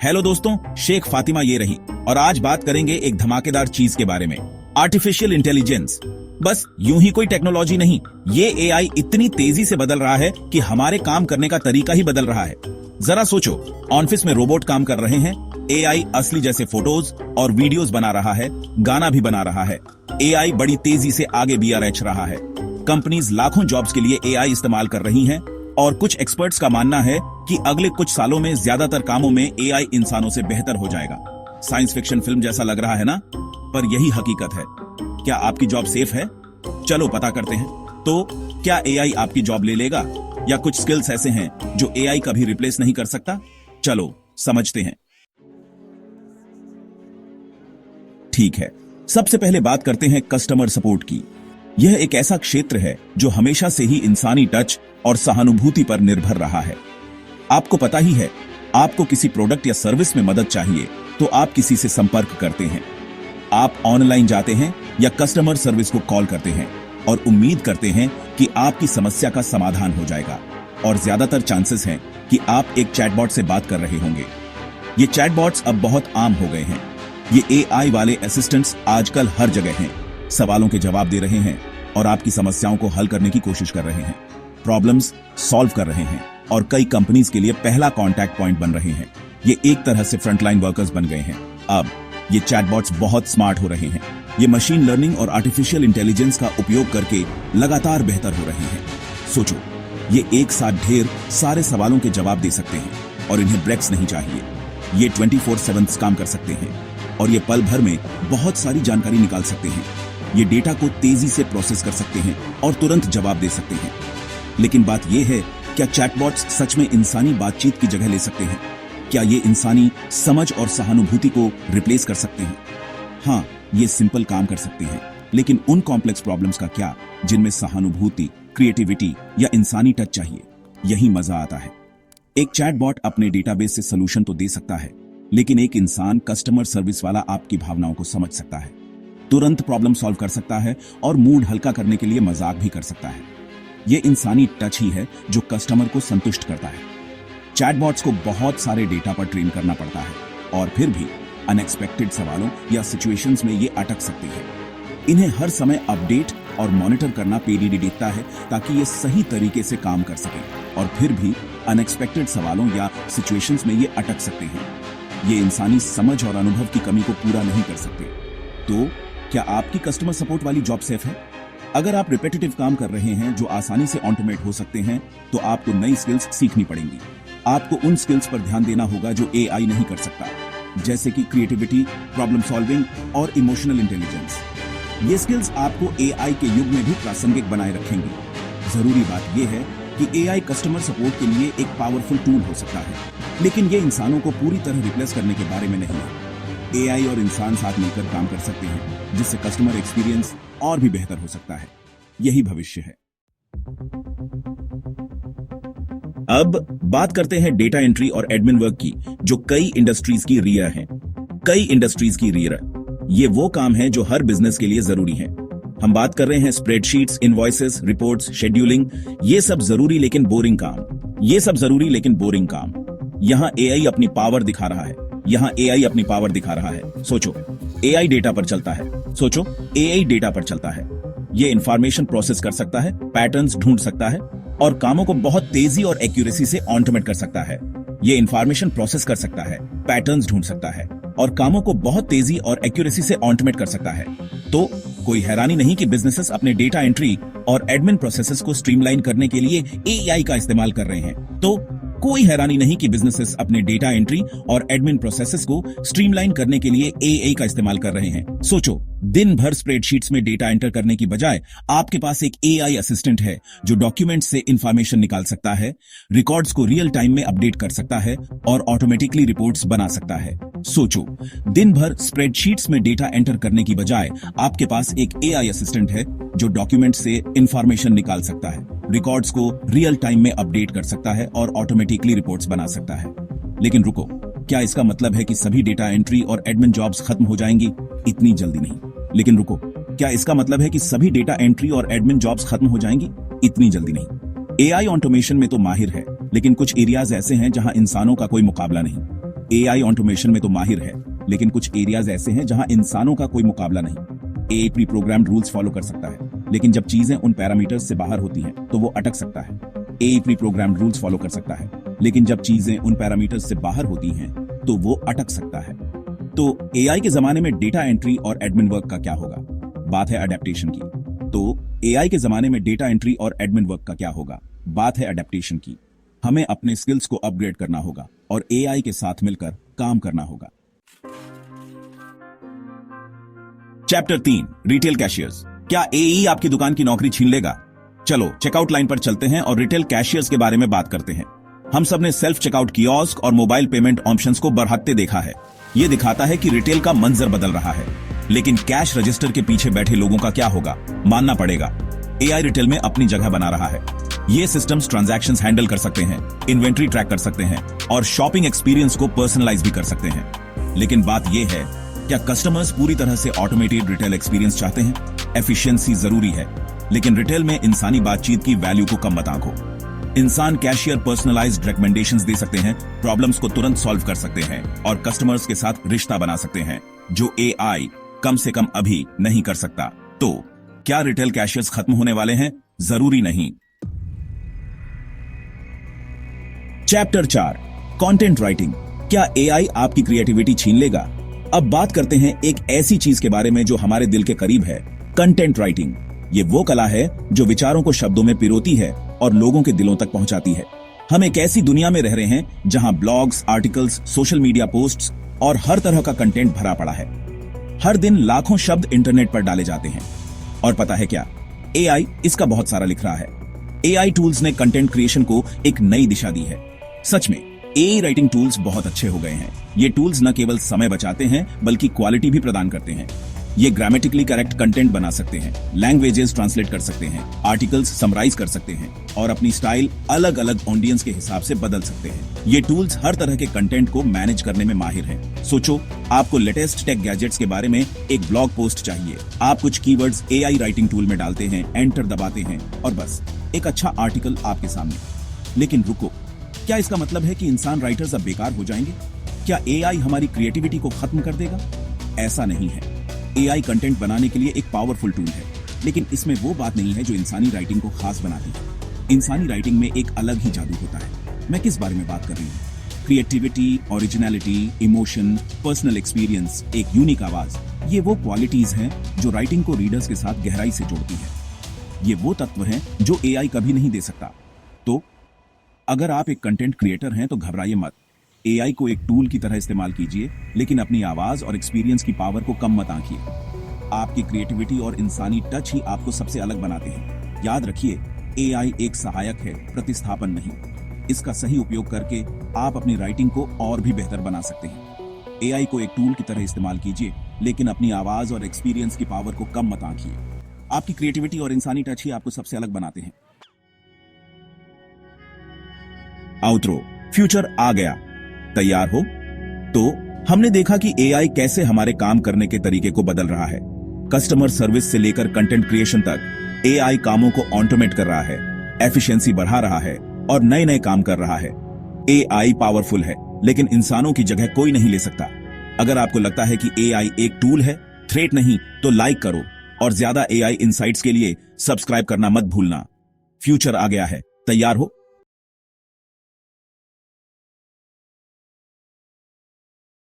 Hello दोस्तों, शेख फातिमा ये रही और आज बात करेंगे एक धमाकेदार चीज के बारे में, आर्टिफिशियल इंटेलिजेंस। बस यूं ही कोई टेक्नोलॉजी नहीं, ये एआई इतनी तेजी से बदल रहा है कि हमारे काम करने का तरीका ही बदल रहा है। जरा सोचो, ऑफिस में रोबोट काम कर रहे हैं, एआई असली जैसे फोटोज और वीडियोस बना रहा है, गाना भी बना रहा है। एआई बड़ी तेजी से आगे BRH रहा है। कंपनीज लाखों जॉब्स के लिए एआई इस्तेमाल कर रही हैं और कुछ एक्सपर्ट्स का मानना है कि अगले कुछ सालों में ज्यादातर कामों में एआई इंसानों से बेहतर हो जाएगा। साइंस फिक्शन फिल्म जैसा लग रहा है ना, पर यही हकीकत है। क्या आपकी जॉब सेफ है? चलो पता करते हैं। तो क्या एआई आपकी जॉब ले लेगा या कुछ स्किल्स ऐसे हैं जो एआई कभी रिप्लेस नहीं कर सकता? चलो समझते हैं। ठीक है, सबसे पहले बात करते हैं कस्टमर सपोर्ट की। यह एक ऐसा क्षेत्र है जो हमेशा से ही इंसानी टच और सहानुभूति पर निर्भर रहा है। आपको पता ही है, आपको किसी प्रोडक्ट या सर्विस में मदद चाहिए तो आप किसी से संपर्क करते हैं। आप ऑनलाइन जाते हैं या कस्टमर सर्विस को कॉल करते हैं और उम्मीद करते हैं कि आपकी समस्या का समाधान हो जाएगा। और ज्यादातर चांसेस हैं कि आप एक चैटबॉट से बात कर रहे होंगे। ये चैटबॉट्स अब बहुत आम हो गए हैं। ये एआई वाले असिस्टेंट्स आजकल हर जगह हैं, सवालों के जवाब दे रहे हैं और आपकी समस्याओं को हल करने की कोशिश कर रहे हैं, प्रॉब्लम्स सॉल्व कर रहे हैं और कई कंपनीज के लिए पहला कांटेक्ट पॉइंट बन रहे हैं। ये एक तरह से फ्रंटलाइन वर्कर्स बन गए हैं। अब ये चैटबॉट्स बहुत स्मार्ट हो रहे हैं। ये मशीन लर्निंग और आर्टिफिशियल इंटेलिजेंस का उपयोग करके लगातार बेहतर हो रहे हैं। सोचो, ये एक साथ ढेर सारे सवालों के जवाब दे सकते हैं और इन्हें ब्रेक्स नहीं चाहिए। ये 24/7 काम कर सकते हैं और ये पल भर में बहुत सारी जानकारी निकाल सकते हैं। ये डेटा को तेजी से प्रोसेस कर सकते हैं और तुरंत जवाब दे सकते हैं। लेकिन बात यह है, क्या चैटबॉट्स सच में इंसानी बातचीत की जगह ले सकते हैं? क्या ये इंसानी समझ और सहानुभूति को रिप्लेस कर सकते हैं? हाँ, ये सिंपल काम कर सकते हैं, लेकिन उन कॉम्प्लेक्स प्रॉब्लम्स का क्या, जिनमें सहानुभूति, क्रिएटिविटी या इंसानी टच चाहिए? यही मजा आता है। एक चैटबॉट अपने डेटाबेस से सोल्यूशन तो दे सकता है, लेकिन एक इंसान कस्टमर सर्विस वाला आपकी भावनाओं को समझ सकता है, तुरंत प्रॉब्लम सॉल्व कर सकता है और मूड हल्का करने के लिए मजाक भी कर सकता है। यह इंसानी टच ही है जो कस्टमर को संतुष्ट करता है। चैटबॉट्स को बहुत सारे डेटा पर ट्रेन करना पड़ता है और फिर भी अनएक्सपेक्टेड सवालों या सिचुएशंस में ये अटक सकते हैं। इन्हें हर समय अपडेट और मॉनिटर करना पेडीडी देखता है ताकि ये सही तरीके से काम कर सके, और फिर भी अनएक्सपेक्टेड सवालों या सिचुएशंस में ये अटक सकते हैं। ये इंसानी समझ और अनुभव की कमी को पूरा नहीं कर सकते। तो क्या आपकी कस्टमर सपोर्ट वाली जॉब सेफ है? अगर आप रिपीटेटिव काम कर रहे हैं जो आसानी से ऑटोमेट हो सकते हैं, तो आपको नई स्किल्स सीखनी पड़ेंगी। आपको उन स्किल्स पर ध्यान देना होगा जो एआई नहीं कर सकता, जैसे कि क्रिएटिविटी, प्रॉब्लम सॉल्विंग और इमोशनल इंटेलिजेंस। ये स्किल्स आपको एआई के युग में भी प्रासंगिक बनाए रखेंगी। जरूरी बात यह है कि एआई कस्टमर सपोर्ट के लिए एक पावरफुल टूल हो सकता है, लेकिन ये इंसानों को पूरी तरह रिप्लेस करने के बारे में नहीं है। एआई और इंसान साथ मिलकर काम कर सकते हैं, जिससे कस्टमर एक्सपीरियंस और भी बेहतर हो सकता है। यही भविष्य है। अब बात करते हैं डेटा एंट्री और एडमिन वर्क की, जो कई इंडस्ट्रीज की रीढ़ है। कई इंडस्ट्रीज की रीढ़, ये वो काम है जो हर बिजनेस के लिए जरूरी है। हम बात कर रहे हैं स्प्रेडशीट्स, इनवॉइसेस, रिपोर्ट्स, शेड्यूलिंग, ये सब जरूरी लेकिन बोरिंग काम। यहां एआई अपनी पावर दिखा रहा है। सोचो, एआई डेटा पर चलता है। ये इंफॉर्मेशन प्रोसेस कर सकता है, पैटर्न्स ढूंढ सकता है और कामों को बहुत तेजी और एक्यूरेसी से ऑटोमेट कर सकता है। तो कोई हैरानी नहीं कि बिजनेसेस अपने डेटा एंट्री और एडमिन प्रोसेसेस को स्ट्रीमलाइन करने के लिए एआई का इस्तेमाल कर रहे हैं। सोचो, दिन भर स्प्रेडशीट्स में डेटा एंटर करने की बजाय आपके पास एक एआई असिस्टेंट है जो डॉक्यूमेंट से इंफॉर्मेशन निकाल सकता है, रिकॉर्ड्स को रियल टाइम में अपडेट कर सकता है और ऑटोमेटिकली रिपोर्ट्स बना सकता है। सोचो, दिन भर स्प्रेडशीट्स में डेटा एंटर करने की बजाय आपके पास एक एआई असिस्टेंट है जो डॉक्यूमेंट से इंफॉर्मेशन निकाल सकता है, रिकॉर्ड्स को रियल टाइम में अपडेट कर सकता है और ऑटोमेटिकली रिपोर्ट्स बना सकता है। लेकिन रुको, क्या इसका मतलब है कि सभी डेटा एंट्री और एडमिन जॉब्स खत्म हो जाएंगी? इतनी जल्दी नहीं। एआई ऑटोमेशन में तो माहिर है, लेकिन कुछ एरियाज ऐसे हैं जहां इंसानों का कोई मुकाबला नहीं। एआई ऑटोमेशन में तो माहिर है, लेकिन कुछ एरियाज ऐसे हैं जहां इंसानों का कोई मुकाबला नहीं। AI pre programmed rules follow कर सकता है, लेकिन जब चीजें उन पैरामीटर्स से बाहर होती हैं तो वो अटक सकता है। AI pre programmed rules follow कर सकता है, लेकिन जब चीजें उन पैरामीटर्स से बाहर होती हैं तो वो अटक सकता है। तो एआई के जमाने में डेटा एंट्री और एडमिन वर्क का क्या होगा? बात है अडेप्टेशन की। तो एआई के जमाने में डेटा एंट्री और एडमिन वर्क का क्या होगा? बात है अडेप्टेशन की। हमें अपने स्किल्स को अपग्रेड करना होगा और एआई के साथ मिलकर काम करना होगा। Chapter 3, retail cashiers. क्या एआई आपकी दुकान की नौकरी छीन लेगा? चलो चेकआउट लाइन पर चलते हैं और रिटेल कैशियर्स के बारे में बात करते हैं। हम सब ने सेल्फ चेकआउट कियोस्क और मोबाइल पेमेंट ऑप्शंस को बढ़ाते देखा है। यह दिखाता है कि रिटेल का मंजर बदल रहा है, लेकिन कैश रजिस्टर के पीछे बैठे लोगों का क्या होगा? मानना पड़ेगा, एआई रिटेल में अपनी जगह बना रहा है। ये सिस्टम्स ट्रांजैक्शंस हैंडल कर सकते हैं, इन्वेंट्री ट्रैक कर सकते हैं और शॉपिंग एक्सपीरियंस को पर्सनलाइज भी कर सकते हैं। लेकिन बात यह है, क्या कस्टमर्स पूरी तरह से ऑटोमेटेड रिटेल एक्सपीरियंस चाहते हैं? एफिशिएंसी जरूरी है, लेकिन रिटेल में इंसानी बातचीत की वैल्यू को कम मत आंको। इंसान कैशियर पर्सनलाइज्ड रिकमेंडेशंस दे सकते हैं, प्रॉब्लम्स को तुरंत सॉल्व कर सकते हैं और कस्टमर्स के साथ रिश्ता बना सकते हैं, जो एआई कम से कम अभी नहीं कर सकता। तो क्या रिटेल कैशियर्स खत्म होने वाले हैं? जरूरी नहीं। Chapter 4, content writing. क्या एआई आपकी क्रिएटिविटी छीन लेगा? अब बात करते हैं एक ऐसी चीज के बारे में जो हमारे दिल के करीब है, कंटेंट राइटिंग। ये वो कला है जो विचारों को शब्दों में पिरोती है और लोगों के दिलों तक पहुंचाती है। हम एक ऐसी दुनिया में रह रहे हैं जहां blogs, articles, social media posts और हर तरह का कंटेंट भरा पड़ा है। हर दिन लाखों शब्द इंटरनेट पर डाले जाते हैं और पता है क्या, एआई इसका बहुत सारा लिख रहा है। एआई टूल्स ने कंटेंट क्रिएशन को एक नई दिशा दी है। सच में एआई राइटिंग टूल्स बहुत अच्छे हो गए हैं। ये टूल्स न केवल समय बचाते हैं बल्कि क्वालिटी भी प्रदान करते हैं। ये ग्रामेटिकली करेक्ट कंटेंट बना सकते हैं, लैंग्वेजेस ट्रांसलेट कर सकते हैं, आर्टिकल्स समराइज कर सकते हैं और अपनी स्टाइल अलग अलग ऑडियंस के हिसाब से बदल सकते हैं। ये टूल्स हर तरह के कंटेंट को मैनेज करने में माहिर हैं। सोचो, आपको लेटेस्ट टेक गैजेट्स के बारे में एक ब्लॉग पोस्ट चाहिए। आप कुछ कीवर्ड्स एआई राइटिंग टूल में डालते हैं, एंटर दबाते हैं और बस एक अच्छा आर्टिकल आपके सामने। लेकिन रुको, क्या इसका मतलब है कि इंसान राइटर्स अब बेकार हो जाएंगे? क्या एआई हमारी क्रिएटिविटी को खत्म कर देगा? ऐसा नहीं है। एआई कंटेंट बनाने के लिए एक पावरफुल टूल है, लेकिन इसमें वो बात नहीं है जो इंसानी राइटिंग को खास बनाती है। इंसानी राइटिंग में एक अलग ही जादू होता है। मैं किस बारे में बात कर रही हूँ? Creativity, originality, emotion, personal experience, एक यूनिक आवाज। ये वो क्वालिटीज हैं जो राइटिंग को रीडर्स के साथ गहराई से जोड़ती है। ये वो तत्व हैं जो एआई कभी नहीं दे सकता। तो अगर आप एक कंटेंट क्रिएटर हैं तो घबराइए मत। एआई को एक टूल की तरह इस्तेमाल कीजिए, लेकिन अपनी आवाज और एक्सपीरियंस की पावर को कम मत आंकिए। आपकी क्रिएटिविटी और इंसानी टच ही आपको सबसे अलग बनाते हैं। याद रखिए, एआई एक सहायक है, प्रतिस्थापन नहीं। इसका सही उपयोग करके आप अपनी राइटिंग को और भी बेहतर बना सकते हैं। एआई को एक टूल की तरह इस्तेमाल कीजिए, लेकिन अपनी आवाज और एक्सपीरियंस की पावर को कम मत आंकिए। आपकी क्रिएटिविटी और इंसानी टच ही आपको सबसे अलग बनाते हैं। आउटरो, फ्यूचर आ गया। तैयार हो? तो हमने देखा कि एआई कैसे हमारे काम करने के तरीके को बदल रहा है। कस्टमर सर्विस से लेकर कंटेंट क्रिएशन तक एआई कामों को ऑटोमेट कर रहा है, एफिशिएंसी बढ़ा रहा है और नए नए काम कर रहा है। एआई पावरफुल है, लेकिन इंसानों की जगह कोई नहीं ले सकता। अगर आपको लगता है कि एआई एक टूल है, थ्रेट नहीं, तो लाइक करो और ज्यादा एआई इनसाइट्स के लिए सब्सक्राइब करना मत भूलना। फ्यूचर आ गया है। तैयार हो?